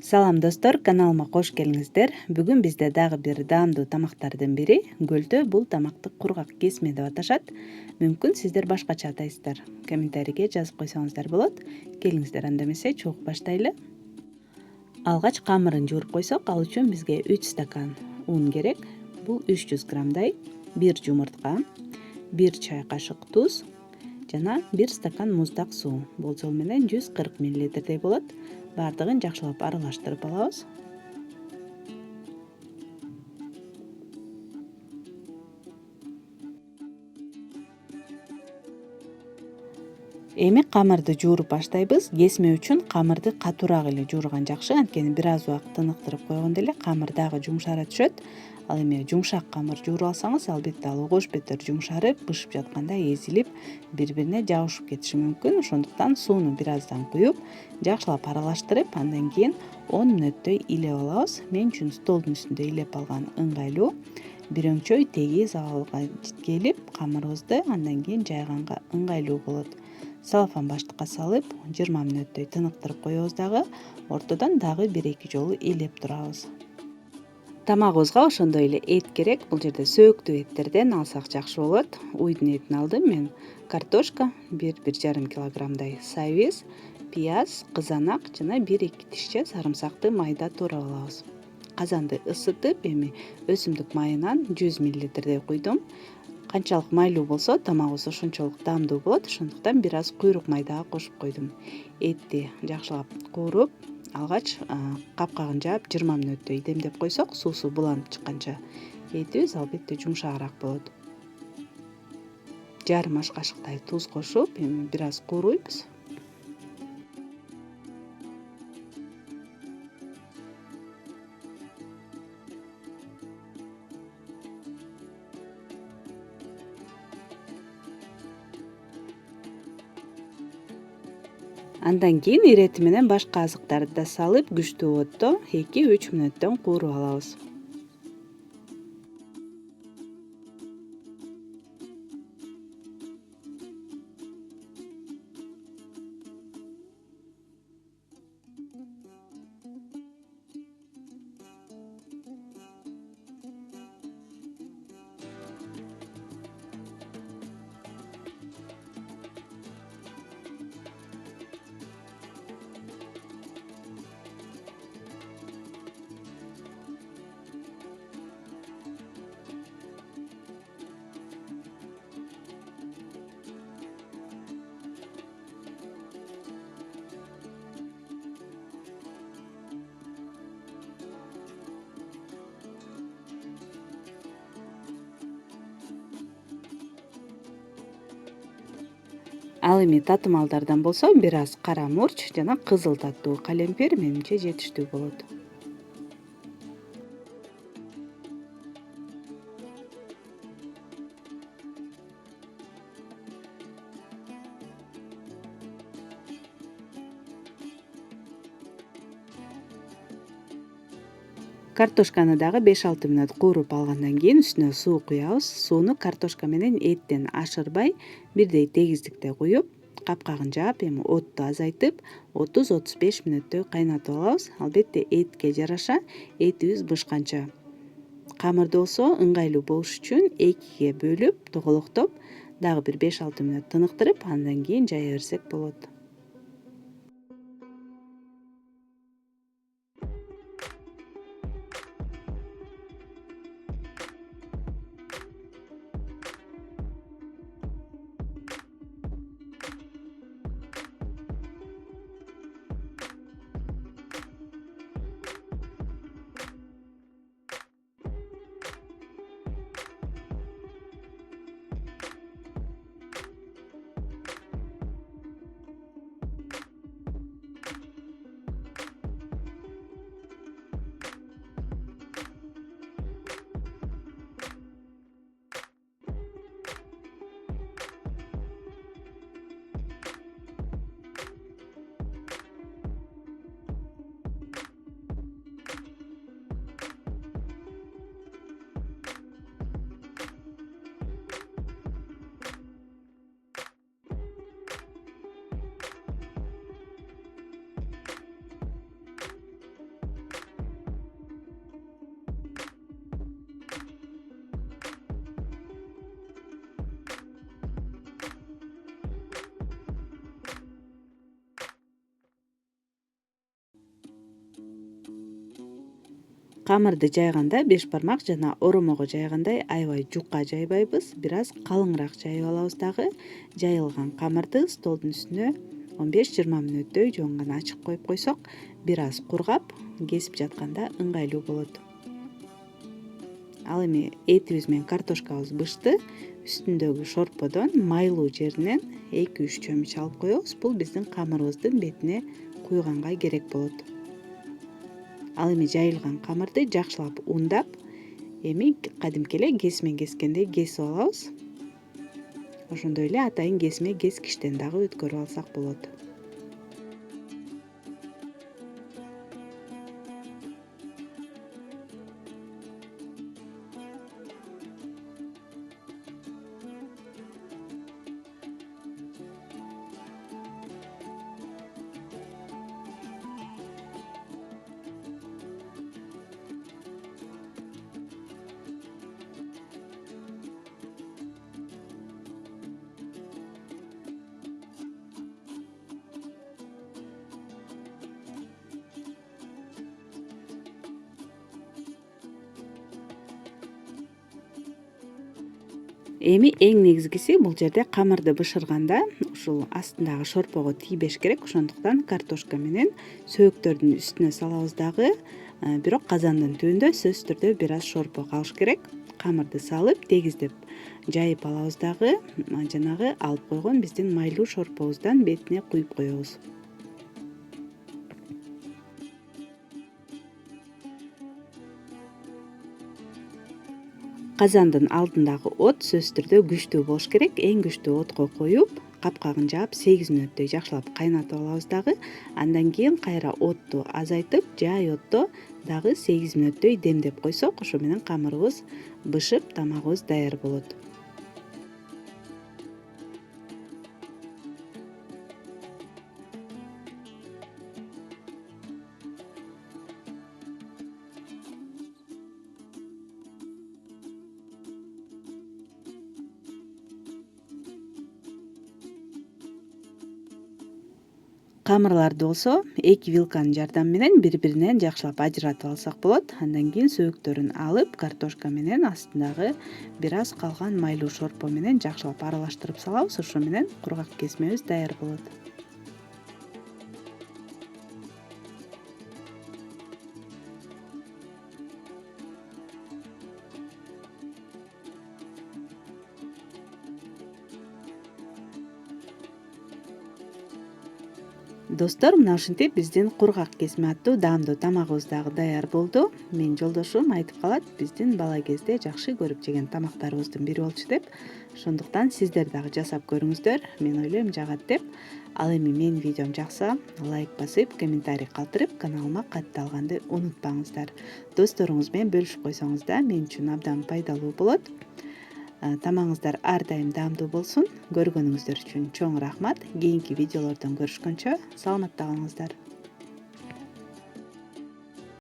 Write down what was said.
Салам достор, каналыма кош келиңиздер. Бүгүн бизде дагы бир даамдуу тамактардын бири гөлтө. Бул тамакты кургак кесме деп аташат. Мүмкүн сиздер башкача атайсыздар. Комментарийге жазып койсоңуздар болот. Келиңиздер, анда эмесе чогуп баштайлы. Алгач камырын жууруп койсок, ал үчүн бизге 3 стакан ун керек. Бул 300 граммдай, 1 жумуртка, 1 чай кашык туз жана 1 стакан муздак суу. Болжол менен 140 мл болот. Бардыгын жакшылап аралаштырып алабыз. Эми камырды жууруп баштайбыз. Кесме үчүн камырды катуураак эле жуурган жакшы, анткени бир аз убакыт тыныктырып койгондо эле камыр дагы жумшара түшөт. Ал эми жумшак камыр жууруп алсаңыз, албетте ал огош бетер жумшарып, бышып жатканда эзилип, бири-бирине жабышып кетиши мүмкүн. Ошондуктан сууну бир аздан куюп, жакшылап аралаштырып, андан кийин 10 мүнөттөй илеп алабыз. Мен үчүн столдун үстүндө илеп алган ыңгайлуу. Бир өңчөй тегиз абалга жеткилип, камырыбызды андан кийин жайганга ыңгайлуу болот. Салфан баштыкка салып 20 мүнөттөй тыныктырып коебуз дагы. Ортодон дагы 1-2 жолу илеп турабыз. Тамагыбызга ошондой эле эт керек. Бул жерде сөөктүү эттерден алсак жакшы болот. Уйдун этин алдым мен. Картошка 1-1,5 килограммдай, сабиз, пияз, кызанак жана 1-2 тишче сарымсакты майда туурап алабыз. Казанды ысытып, эми өсүмдүк майынан 100 мл куйдум. Канчалык майлуу болсо тамагыбыз ошончолук даамдуу болот. Ошондуктан бир аз куйрук май дагы кошуп койдум. Этти жакшылап кууруп алгач, капкагын жаап 20 мүнөттөй демдеп койсок, суусу буланып чыкканча этибиз албетте жумшагыраак болот. Жарым аш кашыктай туз кошуп, эми бир аз кууруйбуз. Андан кийин ирети менен башка азыктарды да салып, күчтүү отто 2-3 мүнөттөн кууруп алабыз. Ал эми татымалдардан болсо бир аз кара мурч жана кызыл таттуу калемпир менимче жетиштүү болот. Картошканы дагы 5-6 мүнөт кууруп алгандан кийин үстүнө суу куябыз. Сууну картошка менен эттен ашырбай, бирдей тегиздикте куюп, капкагын жаап, эми отту азайтып, 30-35 мүнөттөй кайнатып алабыз. Албетте этке жараша этибиз бышканча. Камырды болсо ыңгайлуу болуш үчүн 2ге бөлүп, тоголоктоп, дагы бир 5-6 мүнөт тыныктырып, андан кийин жая берсек болот. Камырды жайганда 5 бармак жана оромого жайгандай аябай жука жайбайбыз, бир аз калыңыраак жайып алабыз дагы. Жайылган камырды столдун үстүнө 15-20 мүнөттөй жөн гана ачык коюп койсок, бир аз кургап, кесип жатканда ыңгайлуу болот. Ал эми этибиз менен картошкабыз бышты. Үстүндөгү шорподон майлуу жеринен 2-3 чөмүч алып коебуз. Бул биздин камырыбыздын бетине куйганга керек болот. Ал эми жайылган камырды жакшылап ундап, эми кадимки эле кесимен кескендей кесип алабыз. Ошондой эле атайын кесме кескичтен дагы өткөрүп алсак болот. Эми эң негизгиси бул жерде камырды бышырганда ушул астындагы шорпого тийбеш керек. Ошондуктан картошка менен сөөктөрдүн үстүнө салабыз дагы. Бирок казандын түбүндө сөзсүз түрдө бир аз шорпо калыш керек. Камырды салып, тегиздеп жайып алабыз дагы. Жанагы алып койгон биздин майлуу шорпобуздан бетине куюп коебуз. Казандын алдындагы от сөзсүз түрдө күчтүү болуш керек. Эң күчтүү отко коюп, капкагын жаап 8 мүнөттөй жакшылап кайнатып алабыз дагы. Андан кийин кайра отту азайтып, жай отто дагы 8 мүнөттөй демдеп койсок, ошо менен камырыбыз бышып, тамагыбыз даяр болот. Камырларды болсо 2 вилканын жардамы менен бири-биринен жакшылап ажыратып алсак болот. Андан кийин сөөктөрүн алып, картошка менен астындагы бир аз калган майлуу шорпо менен жакшылап аралаштырып салабыз. Ошо менен кургак кесмебиз даяр болот. Достор, мына ушинтип биздин кургак кесме аттуу даамдуу тамагыбыз дагы даяр болду. Менин жолдошум айтып калат, биздин бала кезде жакшы көрүп жеген тамактарыбыздын бири болчу деп. Ошондуктан сиздер дагы жасап көрүңүздөр. Мен ойлойм жагат деп. Ал эми менин видеом жакса, лайк басып, комментарий калтырып, каналыма катталганды унутпаңыздар. Досторуңуз менен бөлүшүп койсоңуз да мен үчүн абдан пайдалуу болот. Тамагыңыздар ар дайым даамдуу болсун. Көргөнүңүздөр үчүн чоң рахмат. Кийинки видеолордон көрүшкөнчө саламатта калыңыздар.